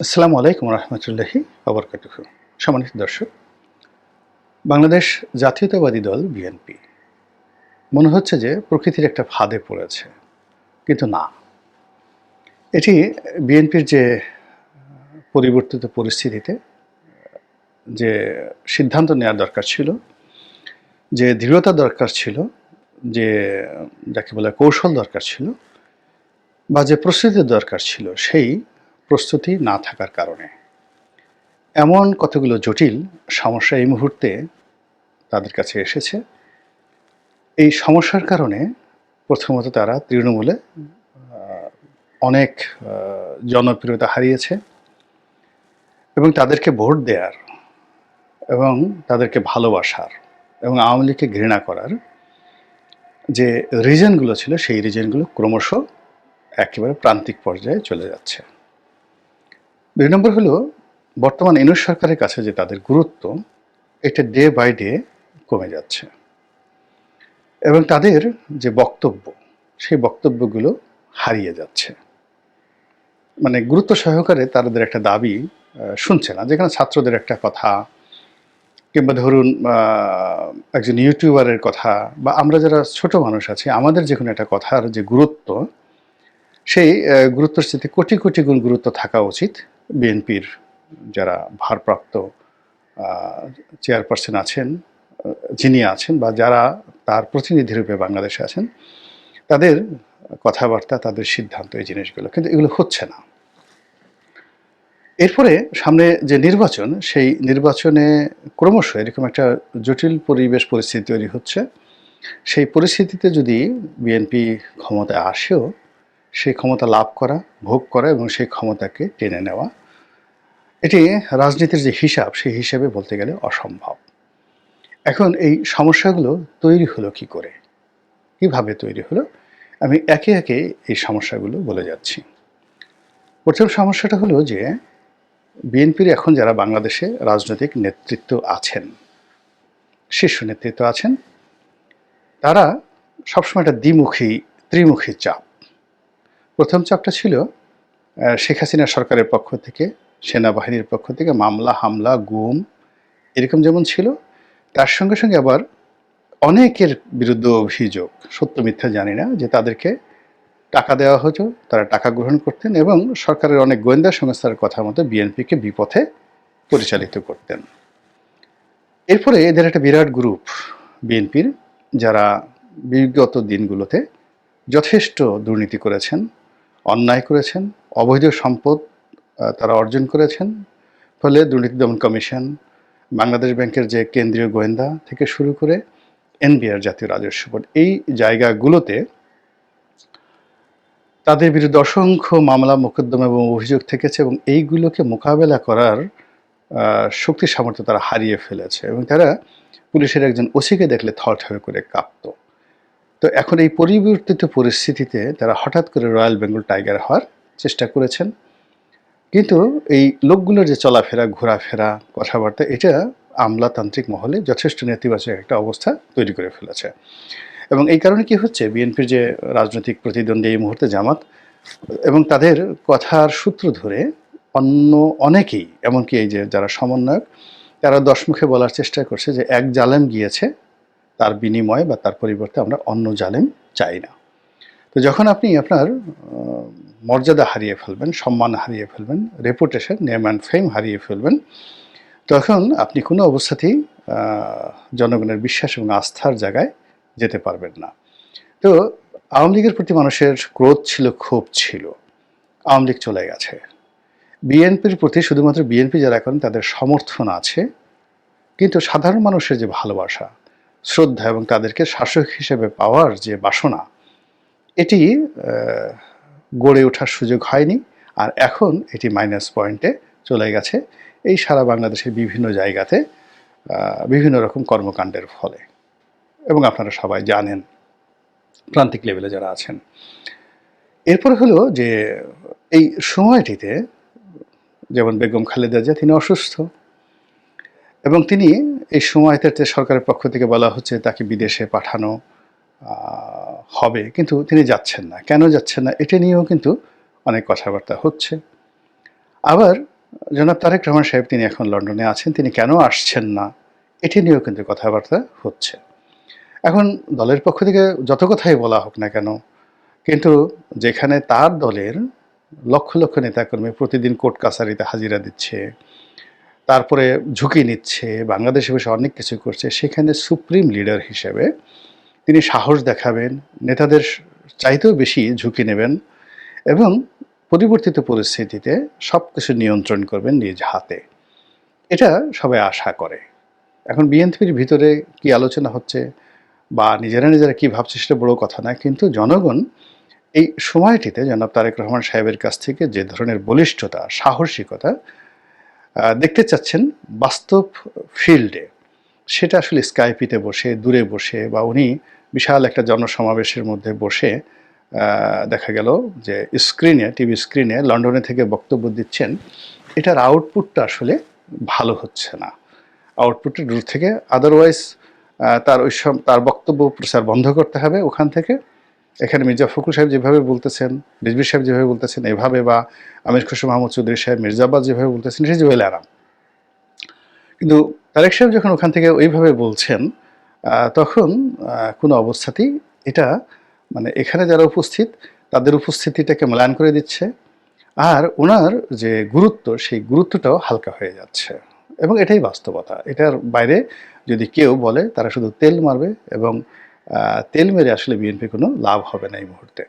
আসসালামু আলাইকুম রহমতুল্লাহি ওবরকাতুহু। সম্মানিত দর্শক, বাংলাদেশ জাতীয়তাবাদী দল বিএনপি মনে হচ্ছে যে প্রকৃতির একটা ফাঁদে পড়েছে, কিন্তু না। এটি বিএনপির যে পরিবর্তিত পরিস্থিতিতে যে সিদ্ধান্ত নেওয়ার দরকার ছিল, যে দৃঢ়তা দরকার ছিল, যে যাকে বলে কৌশল দরকার ছিল, বা যে প্রস্তুতির দরকার ছিল, সেই প্রস্তুতি না থাকার কারণে এমন কতগুলো জটিল সমস্যা এই মুহূর্তে তাদের কাছে এসেছে। এই সমস্যার কারণে প্রথমত তারা তৃণমূলে অনেক জনপ্রিয়তা হারিয়েছে এবং তাদেরকে ভোট দেওয়ার এবং তাদেরকে ভালোবাসার এবং আওয়ামী লীগকে ঘৃণা করার যে রিজনগুলো ছিল, সেই রিজনগুলো ক্রমশ একেবারে প্রান্তিক পর্যায়ে চলে যাচ্ছে। ২ নম্বর হলো, বর্তমান ইউনূস সরকারের কাছে যে তাদের গুরুত্ব, এটা ডে বাই ডে কমে যাচ্ছে এবং তাদের যে বক্তব্য, সেই বক্তব্যগুলো হারিয়ে যাচ্ছে। মানে গুরুত্ব সহকারে তাদের একটা দাবি শুনছে না। যেখানে ছাত্রদের একটা কথা, কিংবা ধরুন একজন ইউটিউবারের কথা, বা আমরা যারা ছোট মানুষ আছি, আমাদের যে কোনো একটা কথার যে গুরুত্ব, সেই গুরুত্বের সাথে কোটি কোটি গুণ গুরুত্ব থাকা উচিত বিএনপির যারা ভারপ্রাপ্ত চেয়ারপারসন আছেন, যিনি আছেন, বা যারা তার প্রতিনিধি রূপে বাংলাদেশে আছেন, তাদের কথাবার্তা, তাদের সিদ্ধান্ত, এই জিনিসগুলো। কিন্তু এগুলো হচ্ছে না। এরপরে সামনে যে নির্বাচন, সেই নির্বাচনে ক্রমশ এরকম একটা জটিল পরিস্থিতি তৈরি হচ্ছে। সেই পরিস্থিতিতে যদি বিএনপি ক্ষমতায় আসেও, সেই ক্ষমতা লাভ করা, ভোগ করা এবং সেই ক্ষমতাকে টেনে নেওয়া, এটি রাজনীতির যে হিসাব, সেই হিসাবে বলতে গেলে অসম্ভব। এখন এই সমস্যাগুলো তৈরি হলো কি করে, কিভাবে তৈরি হলো, আমি একে একে এই সমস্যাগুলো বলে যাচ্ছি। প্রথম সমস্যাটা হলো যে বিএনপির এখন যারা বাংলাদেশে রাজনৈতিক নেতৃত্ব আছেন, শীর্ষ নেতৃত্ব আছেন, তারা সবসময় একটা ত্রিমুখী চাপ। প্রথম চাপটা ছিল শেখ হাসিনা সরকারের পক্ষ থেকে, সেনাবাহিনীর পক্ষ থেকে মামলা, হামলা, গুম, এরকম যেমন ছিল, তার সঙ্গে সঙ্গে আবার অনেকের বিরুদ্ধে অভিযোগ, সত্য মিথ্যা জানি না, যে তাদেরকে টাকা দেওয়া হতো, তারা টাকা গ্রহণ করতেন এবং সরকারের অনেক গোয়েন্দা সংস্থার কথা মতো বিএনপিকে বিপথে পরিচালিত করতেন। এরপরে এদের একটা বিরাট গ্রুপ বিএনপির, যারা বিগত দিনগুলোতে যথেষ্ট দুর্নীতি করেছেন, অন্যায় করেছেন, অবৈধ সম্পদ তারা অর্জন করেছেন। ফলে দুর্নীতি দমন কমিশন, বাংলাদেশ ব্যাংকের যে কেন্দ্রীয় গোয়েন্দা থেকে শুরু করে এনবিআর, জাতীয় রাজস্ব বোর্ড, এই জায়গাগুলোতে তাদের বিরুদ্ধে অসংখ্য মামলা, মোকদ্দমা এবং অভিযোগ থেকেছে এবং এইগুলোকে মোকাবেলা করার শক্তি সামর্থ্য তারা হারিয়ে ফেলেছে এবং তারা পুলিশের একজন ওসিকে দেখলে থরথর করে কাঁপত। তো এখন এই পরিবর্তিত পরিস্থিতিতে তারা হঠাৎ করে রয়্যাল বেঙ্গল টাইগার হওয়ার চেষ্টা করেছেন, কিন্তু এই লোকগুলোর যে চলাফেরা, ঘোরাফেরা, কথাবার্তা, এটা আমলাতান্ত্রিক মহলে যথেষ্ট নেতিবাচক একটা অবস্থা তৈরি করে ফেলেছে। এবং এই কারণে কি হচ্ছে, বিএনপির যে রাজনৈতিক প্রতিদ্বন্দ্বী এই মুহূর্তে জামাত, এবং তাদের কথার সূত্র ধরে অন্য অনেকেই, এমনকি এই যে যারা সমন্বয়ক, তারা ১০ মুখে বলার চেষ্টা করছে যে এক জালেম গিয়েছে, তার বিনিময়ে বা তার পরিবর্তে আমরা অন্য জালেম চাই না। তো যখন আপনি আপনার মর্যাদা হারিয়ে ফেলবেন, সম্মান হারিয়ে ফেলবেন, রেপুটেশন, নেম অ্যান্ড ফেম হারিয়ে ফেলবেন, তখন আপনি কোনো অবস্থাতেই জনগণের বিশ্বাস এবং আস্থার জায়গায় যেতে পারবেন না। তো আওয়ামী লীগের প্রতি মানুষের ক্রোধ ছিল, ক্ষোভ ছিল। আওয়ামী লীগ চলে গেছে। বিএনপির প্রতি শুধুমাত্র বিএনপি যারা করেন তাদের সমর্থন আছে, কিন্তু সাধারণ মানুষের যে ভালোবাসা, শ্রদ্ধা এবং তাদেরকে শাসক হিসেবে পাওয়ার যে বাসনা, এটি গড়ে ওঠার সুযোগ হয়নি। আর এখন এটি মাইনাস পয়েন্টে চলে গেছে এই সারা বাংলাদেশের বিভিন্ন জায়গাতে বিভিন্ন রকম কর্মকাণ্ডের ফলে। এবং আপনারা সবাই জানেন, প্রান্তিক লেভেলে যারা আছেন। এরপর হলো যে এই সময়টিতে, যেমন বেগম খালেদা জিয়া, তিনি অসুস্থ এবং তিনি এই সময়টাতে সরকারের পক্ষ থেকে বলা হচ্ছে তাকে বিদেশে পাঠানো হবে, কিন্তু তিনি যাচ্ছেন না। কেন যাচ্ছেন না, এটা নিয়েও কিন্তু অনেক কথাবার্তা হচ্ছে। আবার জনাব তারেক রহমান সাহেব তিনি এখন লন্ডনে আছেন, তিনি কেন আসছেন না এটি নিয়েও কিন্তু কথাবার্তা হচ্ছে। এখন দলের পক্ষ থেকে যত কথাই বলা হোক না কেন, কিন্তু যেখানে তার দলের লক্ষ লক্ষ নেতাকর্মী প্রতিদিন কোর্ট কাছারিতে হাজিরা দিচ্ছে, তারপরে ঝুঁকি নিচ্ছে, বাংলাদেশে বসে অনেক কিছু করছে, সেখানে সুপ্রিম লিডার হিসেবে তিনি সাহস দেখাবেন, নেতাদের চাইতেও বেশি ঝুঁকি নেবেন এবং পরিবর্তিত পরিস্থিতিতে সব কিছু নিয়ন্ত্রণ করবেন নিজ হাতে। এটা সবাই আশা করে। এখন বিএনপির ভিতরে কি আলোচনা হচ্ছে বা নিজেরা নিজেরা কি ভাবছে সেটা বড় কথা না, কিন্তু জনগণ এই সময়টিতে জনাব তারেক রহমান সাহেবের কাছ থেকে যে ধরনের বলিষ্ঠতা, সাহসিকতা দেখতে চাচ্ছেন বাস্তব ফিল্ডে, সেটা আসলে স্কাইপিতে বসে, দূরে বসে বা উনি বিশাল একটা জনসমাবেশের মধ্যে বসে দেখা গেল যে স্ক্রিনে, টিভি স্ক্রিনে লন্ডনে থেকে বক্তব্য দিচ্ছেন, এটার আউটপুটটা আসলে ভালো হচ্ছে না। আউটপুটটা দূর থেকে, আদারওয়াইজ তার বক্তব্য প্রচার বন্ধ করতে হবে ওখান থেকে। এখানে মির্জা ফখরুল সাহেব যেভাবে বলতেছেন, রিজভী সাহেব যেভাবে বলতেছেন এভাবে, বা আমির খসরু মাহমুদ চৌধুরী সাহেব, মির্জা আব্বাস যেভাবে বলতেছেন, সেটা ওয়েল আরাম। কিন্তু তারেক সাহেব যখন ওখান থেকে ওইভাবে বলছেন, তখন কোনো অবস্থাতেই এটা মানে এখানে যারা উপস্থিত তাদের উপস্থিতিটাকে ম্লান করে দিচ্ছে, আর ওনার যে গুরুত্ব সেই গুরুত্বটাও হালকা হয়ে যাচ্ছে, এবং এটাই বাস্তবতা। এটার বাইরে যদি কেউ বলে তারা শুধু তেল মারবে, এবং তেল মেরে আসলে বিএনপি কোনো লাভ হবে না এই মুহূর্তে।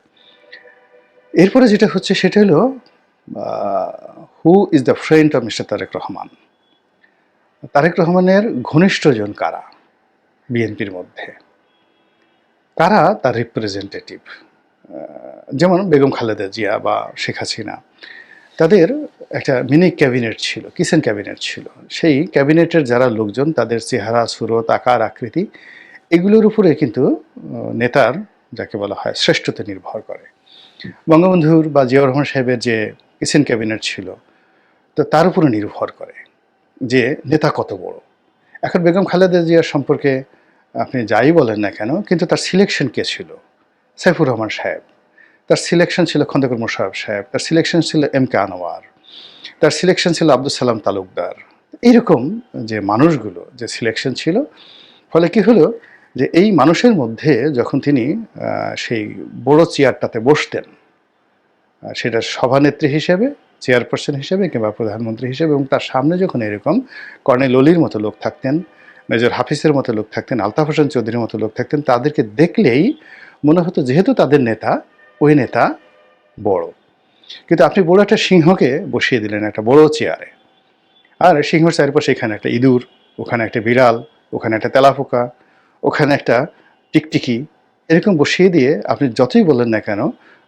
এরপরে যেটা হচ্ছে সেটা হলো who is the friend of mister Tarique Rahman. Tarique রহমানের ঘনিষ্ঠজন কারা বিএনপির মধ্যে, কারা তার রিপ্রেজেন্টেটিভ। যেমন বেগম খালেদা জিয়া বা শেখ হাসিনা, তাদের একটা মিনি ক্যাবিনেট ছিল, কিচেন ক্যাবিনেট ছিল। সেই ক্যাবিনেটের যারা লোকজন, তাদের চেহারা, সুরত, আকার, আকৃতি, এগুলোর উপরে কিন্তু নেতার যাকে বলা হয় শ্রেষ্ঠতা নির্ভর করে। বঙ্গবন্ধুর বা জিয়াউর রহমান সাহেবের যে কিচেন ক্যাবিনেট ছিল, তো তার উপরে নির্ভর করে যে নেতা কত বড়। এখন বেগম খালেদা জিয়ার সম্পর্কে আপনি যাই বলেন না কেন, কিন্তু তার সিলেকশন কে ছিল? সাইফুর রহমান সাহেব। তার সিলেকশন ছিল খন্দকার মোশাররফ সাহেব, তার সিলেকশন ছিল এম কে আনোয়ার, তার সিলেকশন ছিল আব্দুল সালাম তালুকদার। এইরকম যে মানুষগুলো যে সিলেকশন ছিল, ফলে কি হলো যে এই মানুষের মধ্যে যখন তিনি সেই বড় চেয়ারটাতে বসতেন, সেটা সভানেত্রী হিসেবে, চেয়ারপারসন হিসেবে কিংবা প্রধানমন্ত্রী হিসেবে, এবং তার সামনে যখন এরকম কর্নেল অলির মতো লোক থাকতেন, মেজর হাফিজের মতো লোক থাকতেন, আলতাফ হোসেন চৌধুরীর মতো লোক থাকতেন, তাদেরকে দেখলেই মনে হতো যেহেতু তাদের নেতা, ওই নেতা বড়। কিন্তু আপনি বড় একটা সিংহকে বসিয়ে দিলেন একটা বড় চেয়ারে, আর সিংহর চারিপাশে এখানে একটা ইঁদুর, ওখানে একটা বিড়াল, ওখানে একটা তেলাপোকা, ওখানে একটা টিকটিকি, এরকম বসিয়ে দিয়ে আপনি যতই বলেন না কেন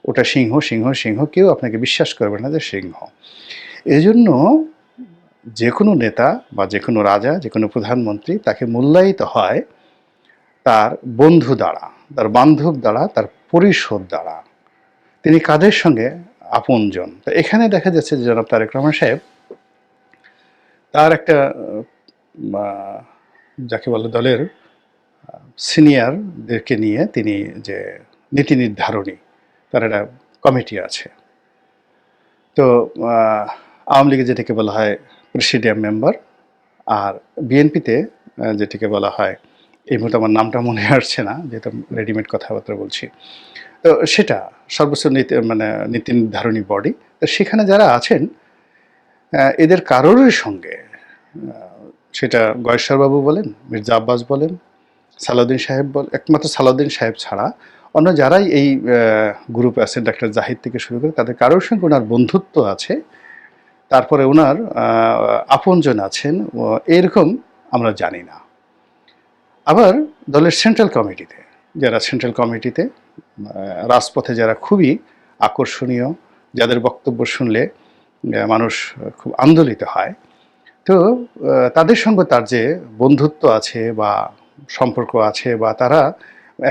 ওটা সিংহ সিংহ সিংহ, কেউ আপনাকে বিশ্বাস করবে না যে সিংহ। এই জন্য যে কোনো নেতা বা যে কোনো রাজা, যে কোনো প্রধানমন্ত্রী, তাকে মূল্যায়িত হয় তার বন্ধু দ্বারা, তার বান্ধব দ্বারা, তার পরিষদ দ্বারা, তিনি কাদের সঙ্গে আপনজন। তো এখানে দেখা যাচ্ছে যে জনাব তারেক রহমান সাহেব তার একটা যাকে বলে দলের সিনিয়রদেরকে নিয়ে তিনি যে নীতি নির্ধারণী, তার একটা কমিটি আছে। তো আওয়ামী লীগে যেটাকে বলা হয় প্রেসিডিয়াম মেম্বার, আর বিএনপিতে যেটাকে বলা হয়, এই মুহূর্তে আমার নামটা মনে আসছে না যেহেতু রেডিমেড কথাবার্তা বলছি, তো সেটা সর্বোচ্চ নীতি মানে নীতি নির্ধারণী বডি। তো সেখানে যারা আছেন এদের কারোরই সঙ্গে সেটা গয়েশ্বরবাবু বলেন, মির্জা আব্বাস বলেন, সালাউদ্দিন সাহেব একমাত্র সালাউদ্দিন সাহেব ছাড়া অন্য যারাই এই গ্রুপে আছেন, ডাক্তার জাহিদ থেকে শুরু করে, তাদের কারোর সঙ্গে ওনার বন্ধুত্ব আছে, তারপরে ওনার আপনজন আছেন, এরকম আমরা জানি না। আবার দলের সেন্ট্রাল কমিটিতে সেন্ট্রাল কমিটিতে রাজপথে যারা খুবই আকর্ষণীয়, যাদের বক্তব্য শুনলে মানুষ খুব আন্দোলিত হয়, তো তাদের সঙ্গে তার যে বন্ধুত্ব আছে বা সম্পর্ক আছে, বা তারা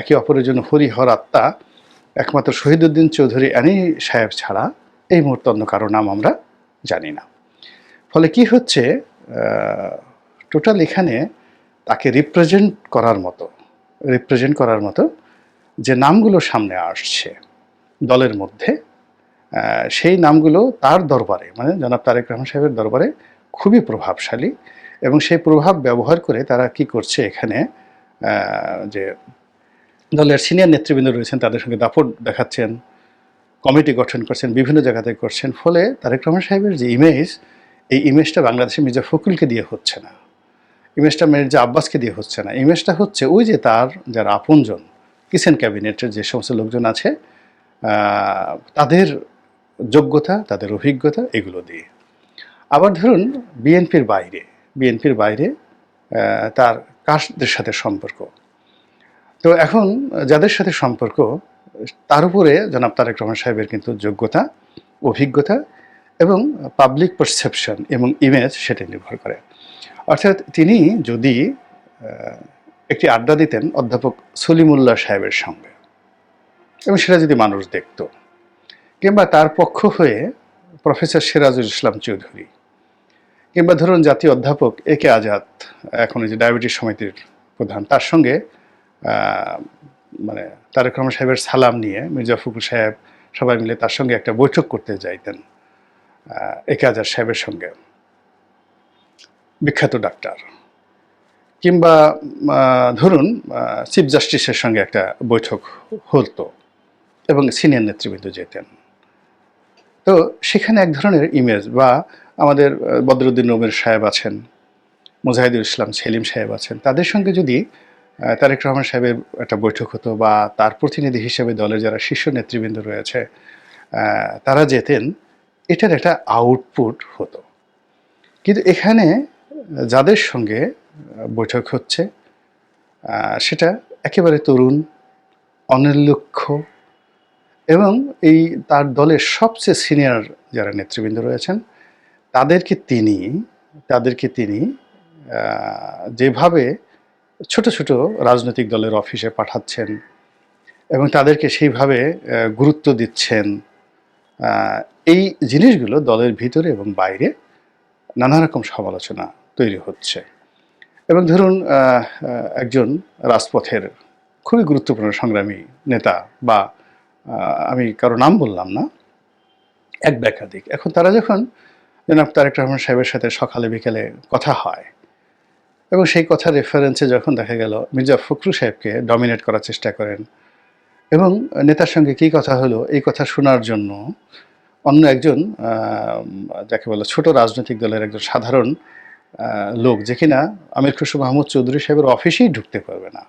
একে অপরের জন্য হরিহর আত্মা, একমাত্র শহীদুদ্দিন চৌধুরী অ্যানি সাহেব ছাড়া এই মুহূর্তে অন্য কারো নাম আমরা জানি না। ফলে কি হচ্ছে, টোটাল এখানে তাকে রিপ্রেজেন্ট করার মতো যে নামগুলো সামনে আসছে দলের মধ্যে, সেই নামগুলো তার দরবারে, মানে জনাব তারেক রহমান সাহেবের দরবারে খুবই প্রভাবশালী, এবং সেই প্রভাব ব্যবহার করে তারা কি করছে এখানে, যে দলের সিনিয়র নেতৃবৃন্দ রয়েছেন তাদের সঙ্গে দাপট দেখাচ্ছেন, কমিটি গঠন করছেন, বিভিন্ন জায়গাতে করছেন। ফলে তারেক রহমান সাহেবের যে ইমেজ, এই ইমেজটা বাংলাদেশে মির্জা ফখরুলকে দিয়ে হচ্ছে না, ইমেজটা মির্জা আব্বাসকে দিয়ে হচ্ছে না, ইমেজটা হচ্ছে ওই যে তার যারা আপনজন কিচেন ক্যাবিনেটের যে সমস্ত লোকজন আছে তাদের যোগ্যতা, তাদের অভিজ্ঞতা, এগুলো দিয়ে। আবার ধরুন বিএনপির বাইরে তার কাদের সাথে সম্পর্ক, তো এখন যাদের সাথে সম্পর্ক তার উপরে জনাব তারেক রহমান সাহেবের কিন্তু যোগ্যতা, অভিজ্ঞতা এবং পাবলিক পারসেপশন এবং ইমেজ সেটা নির্ভর করে। অর্থাৎ তিনি যদি একটি আড্ডা দিতেন অধ্যাপক সলিমুল্লাহ সাহেবের সঙ্গে, এবং সেটা যদি মানুষ দেখত, কিংবা তার পক্ষ হয়ে প্রফেসর সিরাজুল ইসলাম চৌধুরী, কিংবা ধরুন জাতীয় অধ্যাপক এ কে আজাদ, এখন যে ডায়াবেটিস সমিতির প্রধান, তার সঙ্গে মানে তারেক রহমান সাহেবের সালাম নিয়ে মির্জা ফখরুল সাহেব সবাই মিলে তার সঙ্গে একটা বৈঠক করতে যাইতেন, এ কে আজাদ সাহেবের সঙ্গে, বিখ্যাত ডাক্তার, কিংবা ধরুন চিফ জাস্টিসের সঙ্গে একটা বৈঠক হতো এবং সিনিয়র নেতৃবৃন্দ যেতেন, তো সেখানে এক ধরনের ইমেজ, বা আমাদের বদরুদ্দিন নবীর সাহেব আছেন, মুজাহিদুল ইসলাম সেলিম সাহেব আছেন, তাদের সঙ্গে যদি তারেক রহমান সাহেবের একটা বৈঠক হতো, বা তার প্রতিনিধি হিসেবে দলের যারা শীর্ষ নেতৃবৃন্দ রয়েছে তারা যেতেন, এটার একটা আউটপুট হতো। কিন্তু এখানে যাদের সঙ্গে বৈঠক হচ্ছে সেটা একেবারে তরুণ, অনির্লক্ষ্য, এবং এই তার দলের সবচেয়ে সিনিয়র যারা নেতৃবৃন্দ রয়েছেন তাদেরকে তিনি যেভাবে ছোট ছোট রাজনৈতিক দলের অফিসে পাঠাচ্ছেন এবং তাদেরকে সেইভাবে গুরুত্ব দিচ্ছেন, এই জিনিসগুলো দলের ভিতরে এবং বাইরে নানা রকম সমালোচনা তৈরি হচ্ছে। এবং ধরুন একজন রাজপথের খুবই গুরুত্বপূর্ণ সংগ্রামী নেতা, বা আমি কারো নাম বললাম না, এক বা একাধিক, এখন তারা যখন জনাব তারেক রহমান সাহেবের সাথে সকালে বিকেলে কথা হয়, এবং সেই কথার রেফারেন্সে যখন দেখা গেল মির্জা ফখরুল সাহেবকে ডমিনেট করার চেষ্টা করেন, এবং নেতার সঙ্গে কী কথা হলো এই কথা শোনার জন্য অন্য একজন যাকে বলে ছোট রাজনৈতিক দলের একজন সাধারণ লোক, যে কিনা আমির খসরু মাহমুদ চৌধুরী সাহেবের অফিসেই ঢুকতে পারবে না,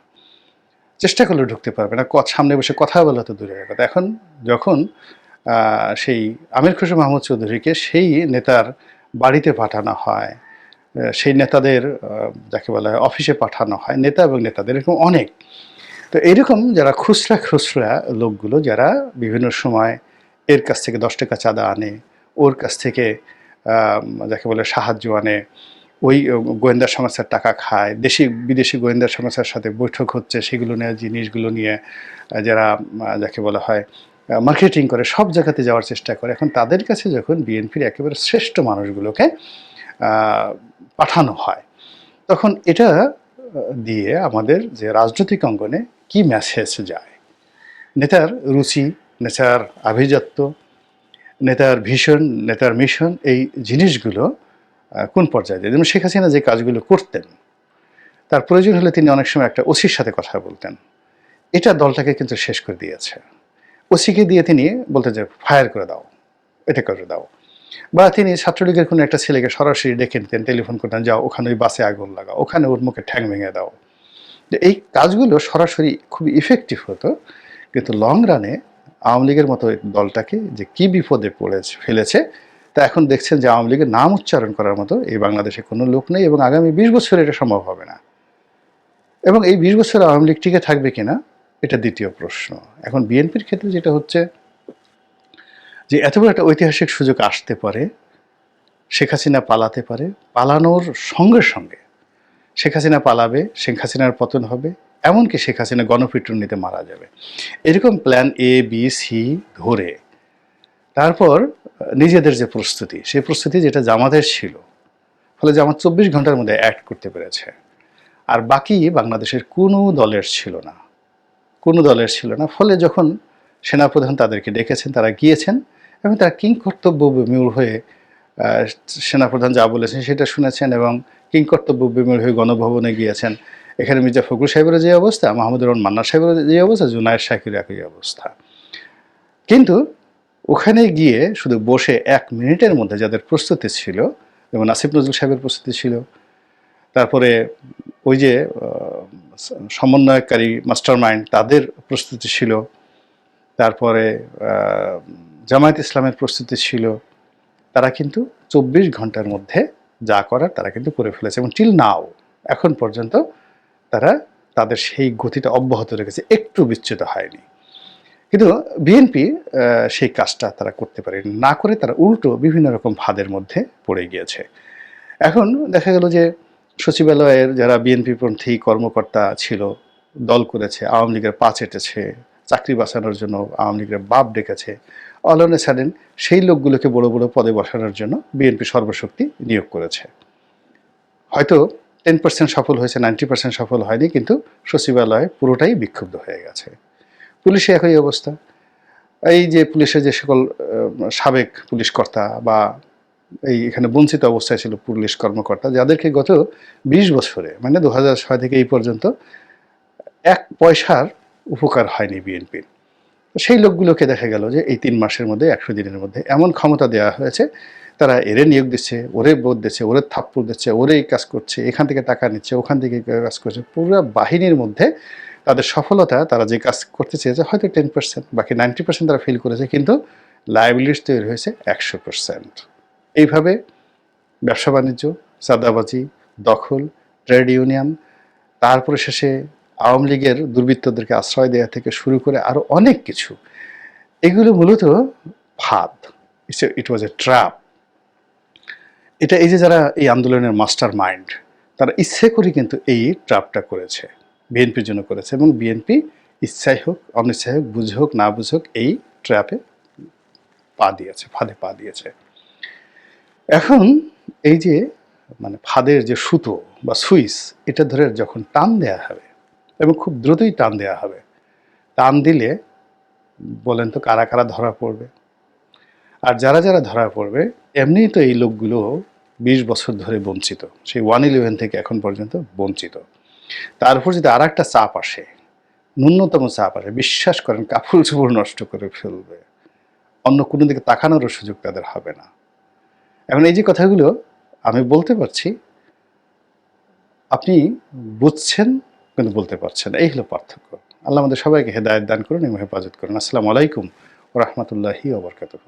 চেষ্টা করলেও ঢুকতে পারবে না, সামনে বসে কথা বলা তো দূরের কথা। এখন যখন সেই আমির খসরু মাহমুদ চৌধুরীকে সেই নেতার বাড়িতে পাঠানো হয়, সেই নেতাদের যাকে বলা হয় অফিসে পাঠানো হয়, নেতা এবং নেতাদের এরকম অনেক, তো এইরকম যারা খুচরা লোকগুলো যারা বিভিন্ন সময় এর কাছ থেকে 10 টাকা চাঁদা আনে, ওর কাছ থেকে যাকে বলে সাহায্য আনে, ওই গোয়েন্দা সংস্থার টাকা খায়, দেশি বিদেশি গোয়েন্দা সংস্থার সাথে বৈঠক হচ্ছে, সেগুলো নিয়ে জিনিসগুলো নিয়ে যারা যাকে বলা হয় মার্কেটিং করে, সব জায়গাতে যাওয়ার চেষ্টা করে, এখন তাদের কাছে যখন বিএনপির একেবারে শ্রেষ্ঠ মানুষগুলোকে পাঠানো হয়, তখন এটা দিয়ে আমাদের যে রাজনৈতিক অঙ্গনে কি মেসেজ যায়, নেতার রুচি, নেতার আভিজাত্য, নেতার ভিশন, নেতার মিশন, এই জিনিসগুলো কোন পর্যায়ে যায়। যেমন শেখ হাসিনা যে কাজগুলো করতেন, তার প্রয়োজন হলে তিনি অনেক সময় একটা ওসির সাথে কথা বলতেন, এটা দলটাকে কিন্তু শেষ করে দিয়েছে। ওসিকে দিয়ে তিনি বলতেন যে ফায়ার করে দাও, এটা করে দাও, বা তিনি ছাত্রলীগের কোনো একটা ছেলেকে সরাসরি ডেকে নিতেন, টেলিফোন করতেন, যাও ওখানে ওই বাসে আগুন লাগাও, ওখানে ওর মুখে ঠ্যাং ভেঙে দাও। এই কাজগুলো সরাসরি খুবই ইফেক্টিভ হতো, কিন্তু লং রানে আওয়ামী লীগের মতো দলটাকে যে কি বিপদে ফেলেছে, তা এখন দেখছেন যে আওয়ামী লীগের নাম উচ্চারণ করার মতো এই বাংলাদেশে কোনো লোক নেই, এবং আগামী 20 বছর এটা সম্ভব হবে না। এবং এই 20 বছর আওয়ামী লীগ টিকে থাকবে কিনা এটা দ্বিতীয় প্রশ্ন। এখন বিএনপির ক্ষেত্রে যেটা হচ্ছে যে এত বড় একটা ঐতিহাসিক সুযোগ আসতে পারে, শেখ হাসিনা পালাতে পারে, পালানোর সঙ্গে সঙ্গে শেখ হাসিনা পালাবে, শেখ হাসিনার পতন হবে, এমনকি শেখ হাসিনা গণপিটুনিতে মারা যাবে, এরকম প্ল্যান এ বি সি ধরে তারপর নিজেদের যে প্রস্তুতি, সেই প্রস্তুতি যেটা জামাতের ছিল, ফলে জামাত 24 ঘন্টার মধ্যে অ্যাক্ট করতে পেরেছে, আর বাকি বাংলাদেশের কোনো দলের ছিল না। ফলে যখন সেনাপ্রধান তাদেরকে ডেকেছেন, তারা গিয়েছেন, এবং তারা কিংকর্তব্য বিমূঢ় হয়ে সেনাপ্রধান যা বলেছেন সেটা শুনেছেন এবং কিংকর্তব্য বিমূঢ় হয়ে গণভবনে গিয়েছেন। এখানে মির্জা ফখরুল সাহেবেরও যে অবস্থা, মাহমুদুর রহমান মান্নার সাহেবেরও যে অবস্থা, জুনায়েদ শাকির একই অবস্থা। কিন্তু ওখানে গিয়ে শুধু বসে 1 মিনিটের মধ্যে যাদের প্রস্তুতি ছিল, যেমন আসিফ নজরুল সাহেবের প্রস্তুতি ছিল, তারপরে ওই যে সমন্বয়কারী মাস্টার মাইন্ড তাদের প্রস্তুতি ছিল, তারপরে জামায়াত ইসলামের প্রস্তুতি ছিল, তারা কিন্তু 24 ঘন্টার মধ্যে যা করার তারা কিন্তু করে ফেলেছে এবং টিল নাও এখন পর্যন্ত তারা তাদের সেই গতিটা অব্যাহত রেখেছে, একটু বিচ্যুত হয়নি। কিন্তু বিএনপি সেই কাজটা তারা করতে পারেনি, না করে তারা উল্টো বিভিন্ন রকম ফাঁদের মধ্যে পড়ে গিয়েছে। এখন দেখা গেল যে সচিবালয়ের যারা বিএনপিপন্থী কর্মকর্তা ছিল, দল করেছে, আওয়ামী লীগের পা চেটেছে, চাকরি বাঁচানোর জন্য আওয়ামী লীগের বাপ ডেকেছে, অল অন এ সাডেন সেই লোকগুলোকে বড় বড় পদে বসানোর জন্য বিএনপি সর্বশক্তি নিয়োগ করেছে। হয়তো 10% সফল হয়েছে, 90% সফল হয়নি, কিন্তু সচিবালয় পুরোটাই বিক্ষুব্ধ হয়ে গেছে। পুলিশে একই অবস্থা। এই যে পুলিশের যে সকল সাবেক পুলিশ কর্তা বা এখানে বঞ্চিত অবস্থায় ছিল পুলিশ কর্মকর্তা, যাদেরকে গত 20 বছরে মানে 2006 থেকে এই পর্যন্ত 1 পয়সার উপকার হয়নি বিএনপির, সেই লোকগুলোকে দেখা গেল যে এই 3 মাসের মধ্যে 100 দিনের মধ্যে এমন ক্ষমতা দেওয়া হয়েছে, তারা এরে নিয়োগ দিচ্ছে, ওরে বোধ দিচ্ছে, ওরে থাপ্পড় দিচ্ছে, ওরে এই কাজ করছে, এখান থেকে টাকা নিচ্ছে, ওখান থেকে কাজ করছে। পুরো বাহিনীর মধ্যে তাদের সফলতা, তারা যে কাজ করতে চেয়েছে হয়তো 10%, বাকি 90% তারা ফিল করেছে, কিন্তু লায়াবিলিটি তৈরি হয়েছে 100%। এইভাবে ব্যবসা বাণিজ্য, চাঁদাবাজি, দখল, ট্রেড ইউনিয়ন, তারপরে শেষে আওয়ামী লীগের দুর্বৃত্তদেরকে আশ্রয় দেওয়া থেকে শুরু করে আরও অনেক কিছু, এগুলো মূলত ফাঁদ। ইট ওয়াজ এ ট্র্যাপ। এটা এই যে যারা এই আন্দোলনের মাস্টার মাইন্ড, তারা ইচ্ছে করে কিন্তু এই ট্র্যাপটা করেছে, বিএনপির জন্য করেছে, এবং বিএনপি ইচ্ছাই হোক অনিচ্ছাই হোক, বুঝে হোক না বুঝে হোক, এই ট্র্যাপে পা দিয়েছে, ফাঁদে পা দিয়েছে। এখন এই যে মানে ফাঁদের যে সুতো বা সুইচ, এটা ধরে যখন টান দেয়া হবে এবং খুব দ্রুতই টান দেওয়া হবে, টান দিলে বলেন তো কারা কারা ধরা পড়বে? আর যারা যারা ধরা পড়বে, এমনিই তো এই লোকগুলো 20 বছর ধরে বঞ্চিত, সেই 111 থেকে এখন পর্যন্ত বঞ্চিত। তার উপর যদি আর একটা চাপ আসে, ন্যূনতম চাপ আসে, বিশ্বাস করেন কাপড় চোপড় নষ্ট করে ফেলবে, অন্য কোনো দিকে তাকানোরও সুযোগ তাদের হবে না। এখন এই যে কথাগুলো আমি বলতে পারছি, আপনি বুঝছেন কিন্তু বলতে পারছেন, এই হলো পার্থক্য। আল্লাহ আমাদের সবাইকে হেদায়েত দান করুন এবং হেফাজত করুন। আসসালামু আলাইকুম ওয়া রাহমাতুল্লাহি ওয়া বারাকাতুহু।